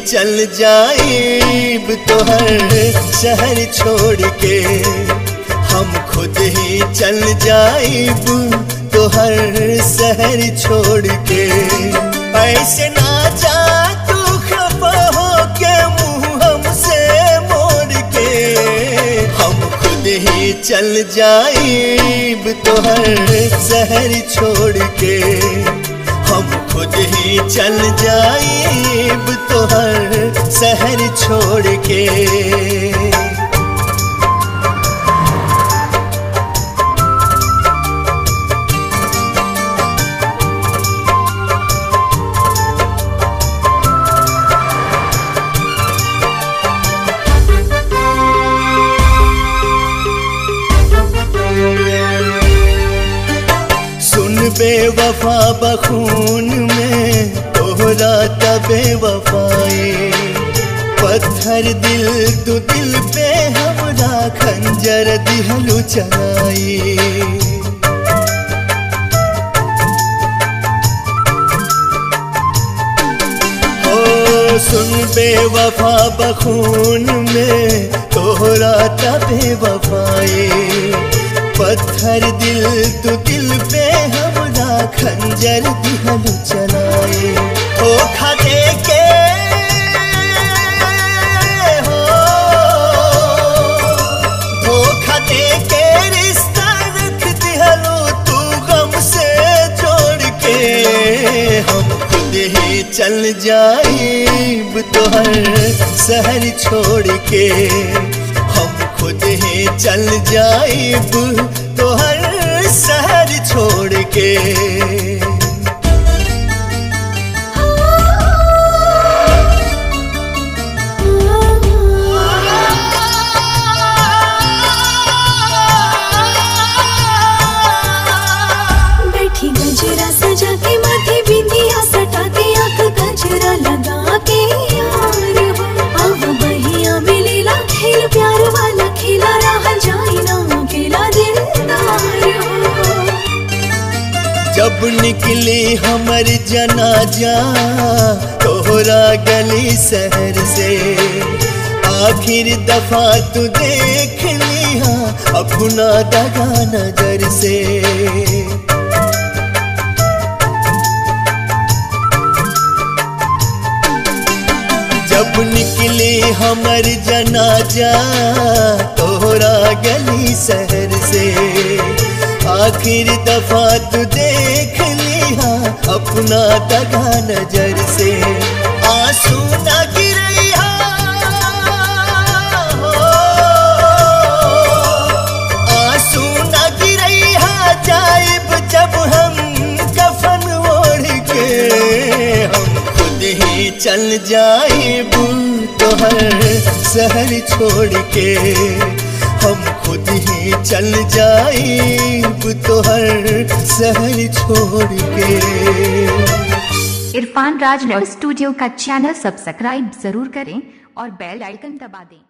चल जाइब तोहर शहर छोड़ के, हम खुद ही चल जाइब तोहर शहर छोड़ के। ऐसे ना जा तू खफा हो के मुँह हमसे मोड़ के, हम खुद ही चल जाइब तोहर शहर छोड़ के, हम खुद ही चल जाइब तोहर शहर छोड़ के। बेवफा बखून में तोहरा तबे वफाई, पत्थर दिल तू दिल पे हमरा खंजर दिहलू चलाई। ओ सुन बेवफा बखून में तोहरा तबे वफाई, पत्थर दिल तू दिल पे हमरा खंजर दिहलू चलाए। धोखा दे के हो, धोखा दे के रिश्ता रख दिहलू तू गम से जोड़ के, हम खुद ही चल जाइब तोहर शहर छोड़ के, हम खुद ही चल जाइब तोहर शहर छोड़ के। बैठी गजरा सजा के माथे बिंदिया सटा के, आँख गजरा लगा के यार हो, अब बहिया मिलेला खेल प्यार वाला खेला, रह जाए ना अकेला दिलदार हो। जब निकली हमर जनाजा तोहरा गली शहर से, आखिर दफा तू देख लिया अपना दगा नजर से। जब निकली हमर जनाजा तोहरा गली शहर से, आखिर दफा तू देख लिया अपना दगा नजर से। आंसू ना गिरैया हो, आंसू ना गिरैया जाइब जब हम कफन ओढ़ के, हम खुद ही चल जाइब तोहर शहर छोड़ के, हम खुद ही चल जाइब तोहर शहर छोड़ के। इरफान राज स्टूडियो का चैनल सब्सक्राइब जरूर करें और बेल आइकन दबा दें।